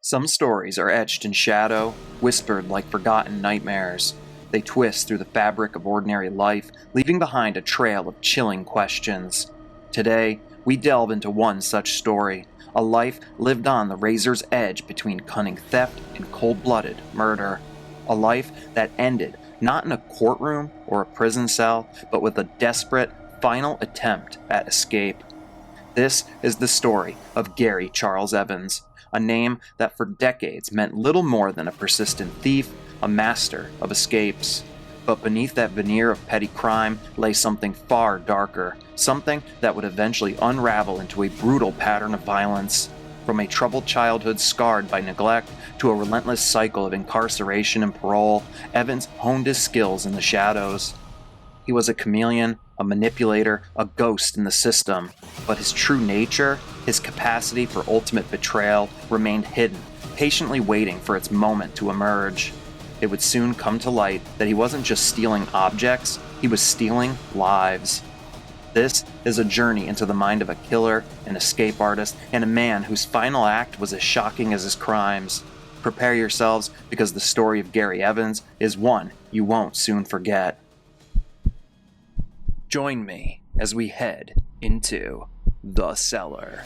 Some stories are etched in shadow, whispered like forgotten nightmares. They twist through the fabric of ordinary life, leaving behind a trail of chilling questions. Today, we delve into one such story, a life lived on the razor's edge between cunning theft and cold-blooded murder. A life that ended not in a courtroom or a prison cell, but with a desperate, final attempt at escape. This is the story of Gary Charles Evans, a name that for decades meant little more than a persistent thief, a master of escapes. But beneath that veneer of petty crime lay something far darker, something that would eventually unravel into a brutal pattern of violence. From a troubled childhood scarred by neglect to a relentless cycle of incarceration and parole, Evans honed his skills in the shadows. He was a chameleon, a manipulator, a ghost in the system, but his true nature, his capacity for ultimate betrayal, remained hidden, patiently waiting for its moment to emerge. It would soon come to light that he wasn't just stealing objects, he was stealing lives. This is a journey into the mind of a killer, an escape artist, and a man whose final act was as shocking as his crimes. Prepare yourselves, because the story of Gary Evans is one you won't soon forget. Join me as we head into The Cellar.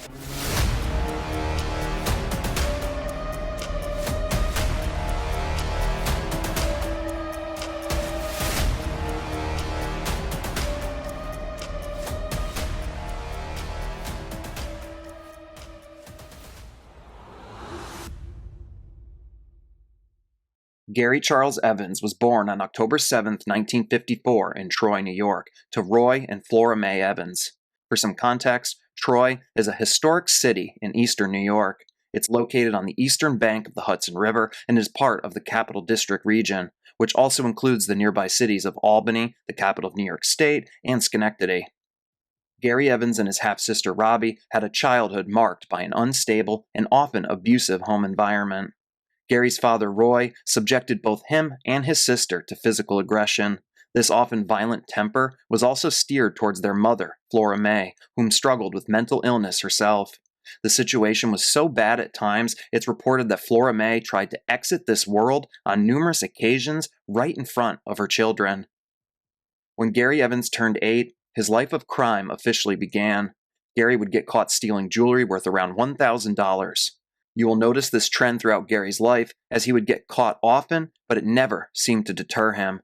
Gary Charles Evans was born on October 7, 1954 in Troy, New York, to Roy and Flora Mae Evans. For some context, Troy is a historic city in eastern New York. It's located on the eastern bank of the Hudson River and is part of the Capital District region, which also includes the nearby cities of Albany, the capital of New York State, and Schenectady. Gary Evans and his half-sister Robbie had a childhood marked by an unstable and often abusive home environment. Gary's father, Roy, subjected both him and his sister to physical aggression. This often violent temper was also steered towards their mother, Flora Mae, whom struggled with mental illness herself. The situation was so bad at times, it's reported that Flora Mae tried to exit this world on numerous occasions right in front of her children. When Gary Evans turned 8, his life of crime officially began. Gary would get caught stealing jewelry worth around $1,000. You will notice this trend throughout Gary's life, as he would get caught often, but it never seemed to deter him.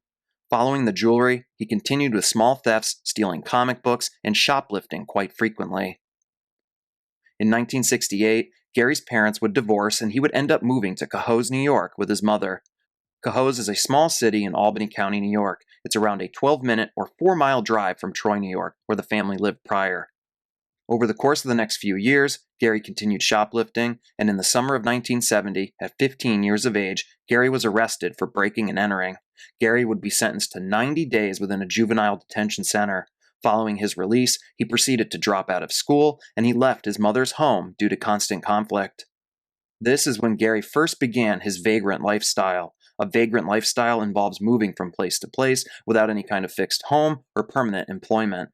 Following the jewelry, he continued with small thefts, stealing comic books, and shoplifting quite frequently. In 1968, Gary's parents would divorce and he would end up moving to Cohoes, New York with his mother. Cohoes is a small city in Albany County, New York. It's around a 12-minute or 4-mile drive from Troy, New York, where the family lived prior. Over the course of the next few years, Gary continued shoplifting, and in the summer of 1970, at 15 years of age, Gary was arrested for breaking and entering. Gary would be sentenced to 90 days within a juvenile detention center. Following his release, he proceeded to drop out of school, and he left his mother's home due to constant conflict. This is when Gary first began his vagrant lifestyle. A vagrant lifestyle involves moving from place to place without any kind of fixed home or permanent employment.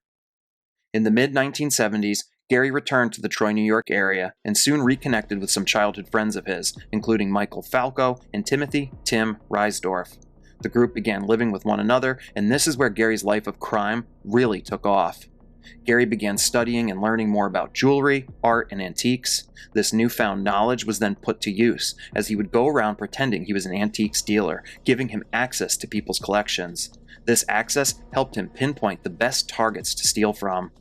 In the mid-1970s, Gary returned to the Troy, New York area and soon reconnected with some childhood friends of his, including Michael Falco and Tim Rydorf. The group began living with one another, and this is where Gary's life of crime really took off. Gary began studying and learning more about jewelry, art, and antiques. This newfound knowledge was then put to use, as he would go around pretending he was an antiques dealer, giving him access to people's collections. This access helped him pinpoint the best targets to steal from.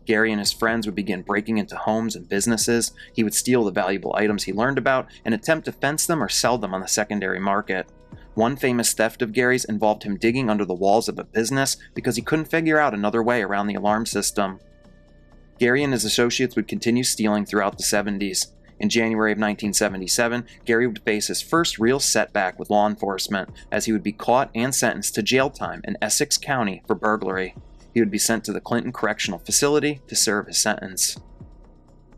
Gary and his friends would begin breaking into homes and businesses. He would steal the valuable items he learned about and attempt to fence them or sell them on the secondary market. One famous theft of Gary's involved him digging under the walls of a business because he couldn't figure out another way around the alarm system. Gary and his associates would continue stealing throughout the 70s. In January of 1977, Gary would face his first real setback with law enforcement, as he would be caught and sentenced to jail time in Essex County for burglary. He would be sent to the Clinton Correctional Facility to serve his sentence.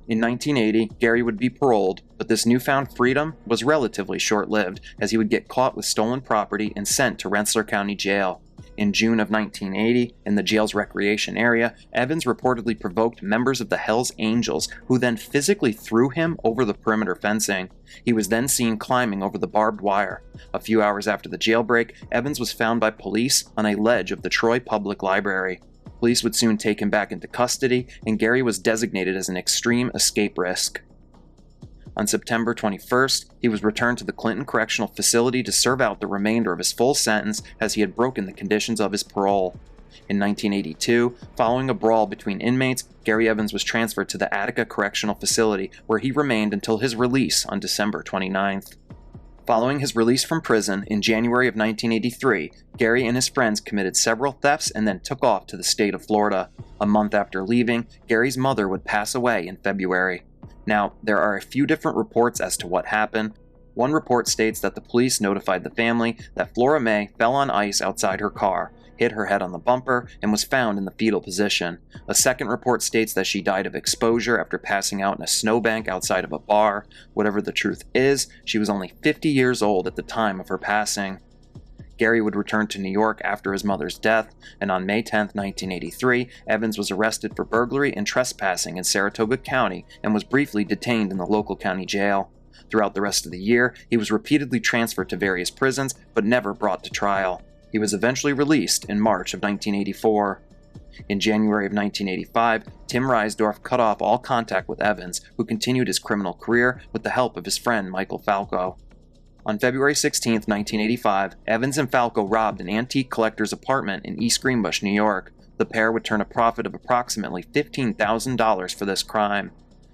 In 1980, Gary would be paroled, but this newfound freedom was relatively short-lived, as he would get caught with stolen property and sent to Rensselaer County Jail. In June of 1980, in the jail's recreation area, Evans reportedly provoked members of the Hells Angels, who then physically threw him over the perimeter fencing. He was then seen climbing over the barbed wire. A few hours after the jailbreak, Evans was found by police on a ledge of the Troy Public Library. Police would soon take him back into custody, and Gary was designated as an extreme escape risk. On September 21st, he was returned to the Clinton Correctional Facility to serve out the remainder of his full sentence, as he had broken the conditions of his parole. In 1982, following a brawl between inmates, Gary Evans was transferred to the Attica Correctional Facility, where he remained until his release on December 29th. Following his release from prison in January of 1983, Gary and his friends committed several thefts and then took off to the state of Florida. A month after leaving, Gary's mother would pass away in February. Now, there are a few different reports as to what happened. One report states that the police notified the family that Flora May fell on ice outside her car, hit her head on the bumper, and was found in the fetal position. A second report states that she died of exposure after passing out in a snowbank outside of a bar. Whatever the truth is, she was only 50 years old at the time of her passing. Gary would return to New York after his mother's death, and on May 10, 1983, Evans was arrested for burglary and trespassing in Saratoga County and was briefly detained in the local county jail. Throughout the rest of the year, he was repeatedly transferred to various prisons, but never brought to trial. He was eventually released in March of 1984. In January of 1985, Tim Rydorf cut off all contact with Evans, who continued his criminal career with the help of his friend Michael Falco. On February 16, 1985, Evans and Falco robbed an antique collector's apartment in East Greenbush, New York. The pair would turn a profit of approximately $15,000 for this crime.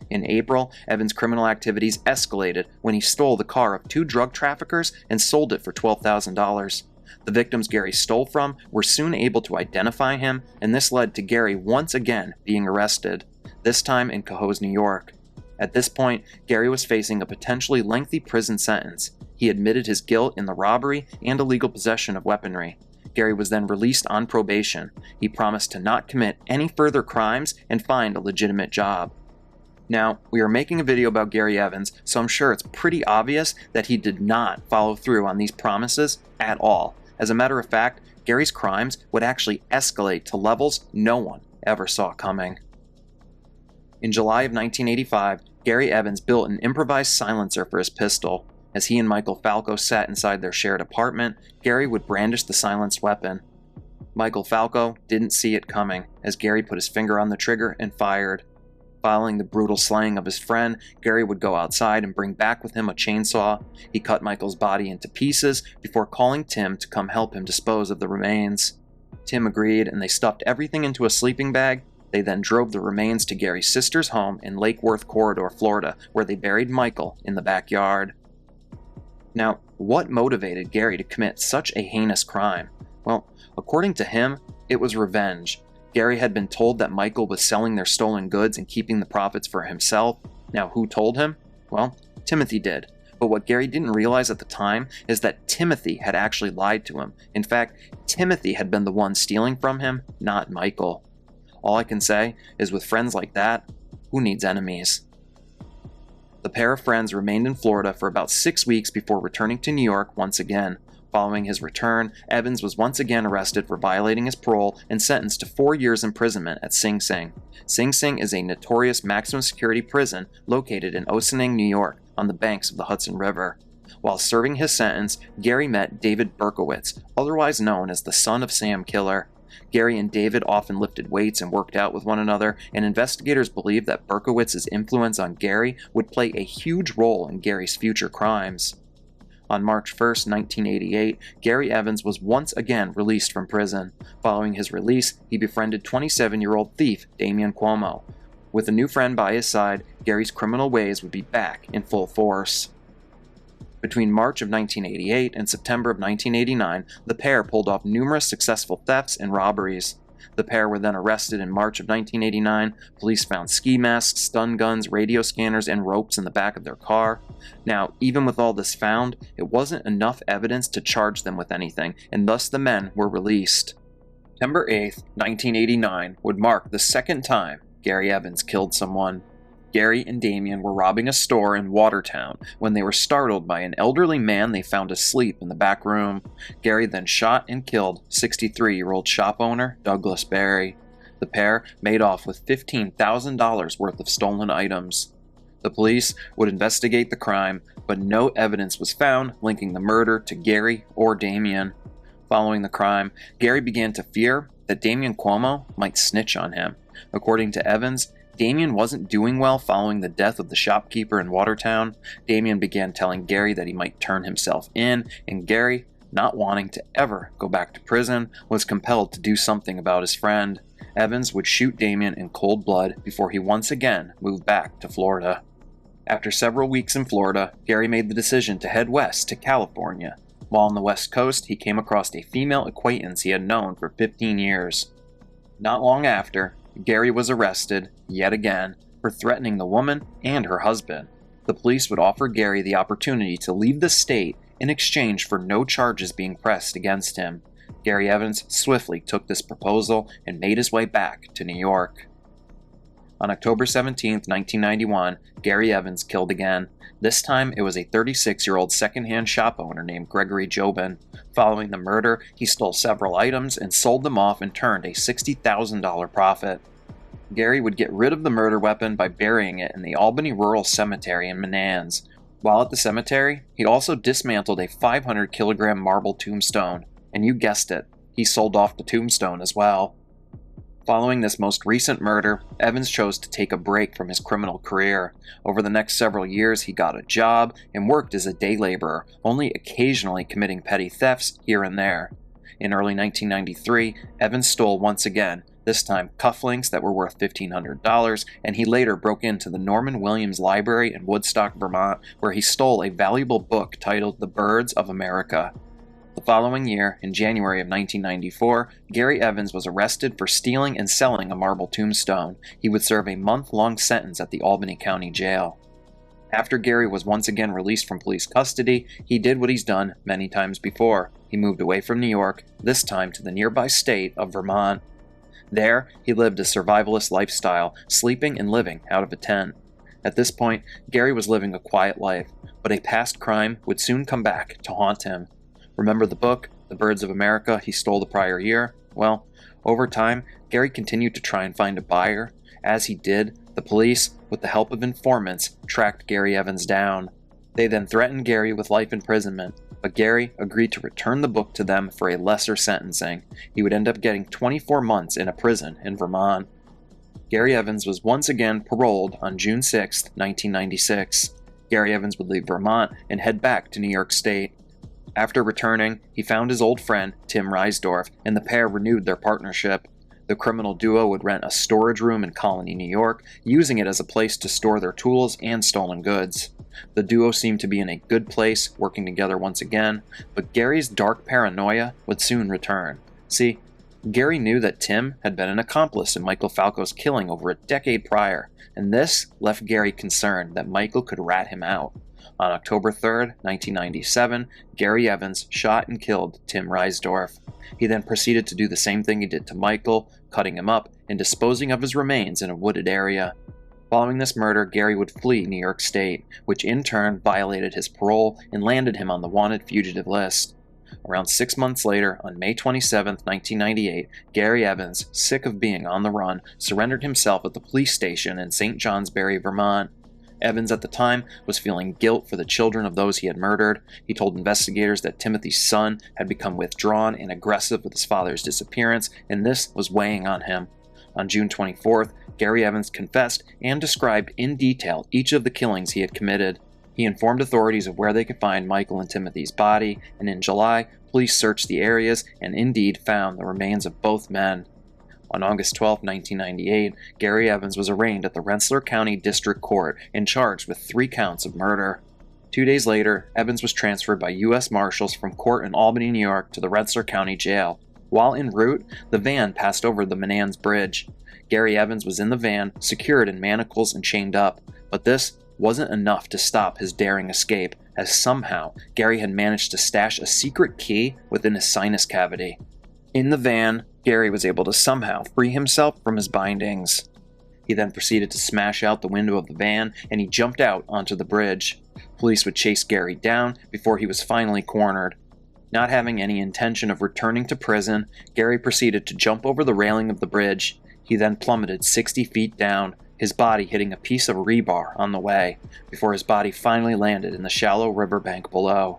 In April, Evans' criminal activities escalated when he stole the car of two drug traffickers and sold it for $12,000. The victims Gary stole from were soon able to identify him, and this led to Gary once again being arrested, this time in Cohoes, New York. At this point, Gary was facing a potentially lengthy prison sentence. He admitted his guilt in the robbery and illegal possession of weaponry. Gary was then released on probation. He promised to not commit any further crimes and find a legitimate job. Now, we are making a video about Gary Evans, so I'm sure it's pretty obvious that he did not follow through on these promises at all. As a matter of fact, Gary's crimes would actually escalate to levels no one ever saw coming. In July of 1985, Gary Evans built an improvised silencer for his pistol. As he and Michael Falco sat inside their shared apartment, Gary would brandish the silenced weapon. Michael Falco didn't see it coming, as Gary put his finger on the trigger and fired. Following the brutal slaying of his friend, Gary would go outside and bring back with him a chainsaw. He cut Michael's body into pieces before calling Tim to come help him dispose of the remains. Tim agreed, and they stuffed everything into a sleeping bag. They then drove the remains to Gary's sister's home in Lake Worth Corridor, Florida, where they buried Michael in the backyard. Now, what motivated Gary to commit such a heinous crime? Well, according to him, it was revenge. Gary had been told that Michael was selling their stolen goods and keeping the profits for himself. Now, who told him? Well, Timothy did. But what Gary didn't realize at the time is that Timothy had actually lied to him. In fact, Timothy had been the one stealing from him, not Michael. All I can say is with friends like that, who needs enemies? The pair of friends remained in Florida for about 6 weeks before returning to New York once again. Following his return, Evans was once again arrested for violating his parole and sentenced to 4 years imprisonment at Sing Sing. Sing Sing is a notorious maximum security prison located in Ossining, New York, on the banks of the Hudson River. While serving his sentence, Gary met David Berkowitz, otherwise known as the son of Sam Killer. Gary and David often lifted weights and worked out with one another, and investigators believe that Berkowitz's influence on Gary would play a huge role in Gary's future crimes. On March 1, 1988, Gary Evans was once again released from prison. Following his release, he befriended 27-year-old thief Damon Cuomo. With a new friend by his side, Gary's criminal ways would be back in full force. Between March of 1988 and September of 1989, the pair pulled off numerous successful thefts and robberies. The pair were then arrested in March of 1989. Police found ski masks, stun guns, radio scanners, and ropes in the back of their car. Now, even with all this found, it wasn't enough evidence to charge them with anything, and thus the men were released. September 8, 1989 would mark the second time Gary Evans killed someone. Gary and Damon were robbing a store in Watertown when they were startled by an elderly man they found asleep in the back room. Gary then shot and killed 63-year-old shop owner Douglas Berry. The pair made off with $15,000 worth of stolen items. The police would investigate the crime, but no evidence was found linking the murder to Gary or Damon. Following the crime, Gary began to fear that Damon Cuomo might snitch on him. According to Evans, Damon wasn't doing well following the death of the shopkeeper in Watertown. Damon began telling Gary that he might turn himself in, and Gary, not wanting to ever go back to prison, was compelled to do something about his friend. Evans would shoot Damon in cold blood before he once again moved back to Florida. After several weeks in Florida, Gary made the decision to head west to California. While on the West Coast, he came across a female acquaintance he had known for 15 years. Not long after, Gary was arrested, yet again, for threatening the woman and her husband. The police would offer Gary the opportunity to leave the state in exchange for no charges being pressed against him. Gary Evans swiftly took this proposal and made his way back to New York. On October 17, 1991, Gary Evans killed again. This time, it was a 36-year-old second-hand shop owner named Gregory Jobin. Following the murder, he stole several items and sold them off and turned a $60,000 profit. Gary would get rid of the murder weapon by burying it in the Albany Rural Cemetery in Menands. While at the cemetery, he also dismantled a 500-kilogram marble tombstone. And you guessed it, he sold off the tombstone as well. Following this most recent murder, Evans chose to take a break from his criminal career. Over the next several years, he got a job and worked as a day laborer, only occasionally committing petty thefts here and there. In early 1993, Evans stole once again, this time cufflinks that were worth $1,500, and he later broke into the Norman Williams Library in Woodstock, Vermont, where he stole a valuable book titled The Birds of America. The following year, in January of 1994, Gary Evans was arrested for stealing and selling a marble tombstone. He would serve a month-long sentence at the Albany County Jail. After Gary was once again released from police custody, he did what he's done many times before. He moved away from New York, this time to the nearby state of Vermont. There, he lived a survivalist lifestyle, sleeping and living out of a tent. At this point, Gary was living a quiet life, but a past crime would soon come back to haunt him. Remember the book, The Birds of America, he stole the prior year? Well, over time, Gary continued to try and find a buyer. As he did, the police, with the help of informants, tracked Gary Evans down. They then threatened Gary with life imprisonment, but Gary agreed to return the book to them for a lesser sentencing. He would end up getting 24 months in a prison in Vermont. Gary Evans was once again paroled on June 6, 1996. Gary Evans would leave Vermont and head back to New York State. After returning, he found his old friend, Tim Rydorf, and the pair renewed their partnership. The criminal duo would rent a storage room in Colony, New York, using it as a place to store their tools and stolen goods. The duo seemed to be in a good place, working together once again, but Gary's dark paranoia would soon return. See, Gary knew that Tim had been an accomplice in Michael Falco's killing over a decade prior, and this left Gary concerned that Michael could rat him out. On October 3, 1997, Gary Evans shot and killed Tim Rydorf. He then proceeded to do the same thing he did to Michael, cutting him up and disposing of his remains in a wooded area. Following this murder, Gary would flee New York State, which in turn violated his parole and landed him on the wanted fugitive list. Around 6 months later, on May 27, 1998, Gary Evans, sick of being on the run, surrendered himself at the police station in St. Johnsbury, Vermont. Evans at the time was feeling guilt for the children of those he had murdered. He told investigators that Timothy's son had become withdrawn and aggressive with his father's disappearance, and this was weighing on him. On June 24th, Gary Evans confessed and described in detail each of the killings he had committed. He informed authorities of where they could find Michael and Timothy's body, and in July, police searched the areas and indeed found the remains of both men. On August 12, 1998, Gary Evans was arraigned at the Rensselaer County District Court and charged with 3 counts of murder. 2 days later, Evans was transferred by U.S. Marshals from court in Albany, New York to the Rensselaer County Jail. While en route, the van passed over the Menands Bridge. Gary Evans was in the van, secured in manacles and chained up, but this wasn't enough to stop his daring escape, as somehow Gary had managed to stash a secret key within his sinus cavity. In the van, Gary was able to somehow free himself from his bindings. He then proceeded to smash out the window of the van, and he jumped out onto the bridge. Police would chase Gary down before he was finally cornered. Not having any intention of returning to prison, Gary proceeded to jump over the railing of the bridge. He then plummeted 60 feet down, his body hitting a piece of rebar on the way, before his body finally landed in the shallow riverbank below.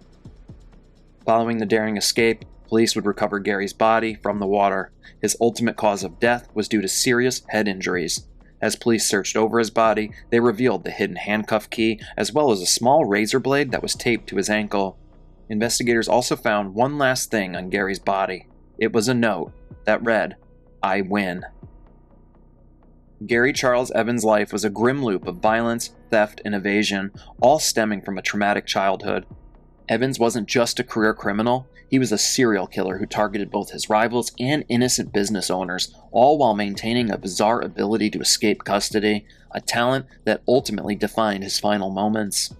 Following the daring escape, police would recover Gary's body from the water. His ultimate cause of death was due to serious head injuries. As police searched over his body, they revealed the hidden handcuff key, as well as a small razor blade that was taped to his ankle. Investigators also found one last thing on Gary's body. It was a note that read, "I win." Gary Charles Evans' life was a grim loop of violence, theft, and evasion, all stemming from a traumatic childhood. Evans wasn't just a career criminal, he was a serial killer who targeted both his rivals and innocent business owners, all while maintaining a bizarre ability to escape custody, a talent that ultimately defined his final moments.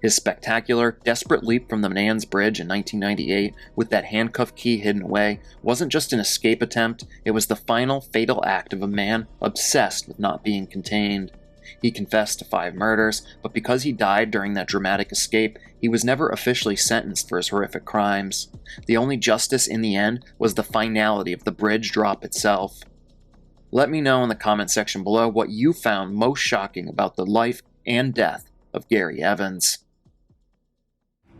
His spectacular, desperate leap from the Manans Bridge in 1998, with that handcuff key hidden away, wasn't just an escape attempt, it was the final fatal act of a man obsessed with not being contained. He confessed to 5 murders, but because he died during that dramatic escape, he was never officially sentenced for his horrific crimes. The only justice in the end was the finality of the bridge drop itself. Let me know in the comment section below what you found most shocking about the life and death of Gary Evans.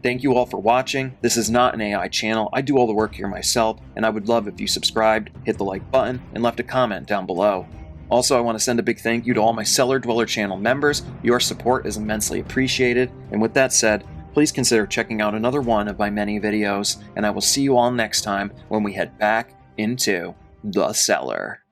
Thank you all for watching. This is not an AI channel. I do all the work here myself, and I would love if you subscribed, hit the like button, and left a comment down below. Also, I want to send a big thank you to all my Cellar Dweller channel members. Your support is immensely appreciated. And with that said, please consider checking out another one of my many videos, and I will see you all next time when we head back into the cellar.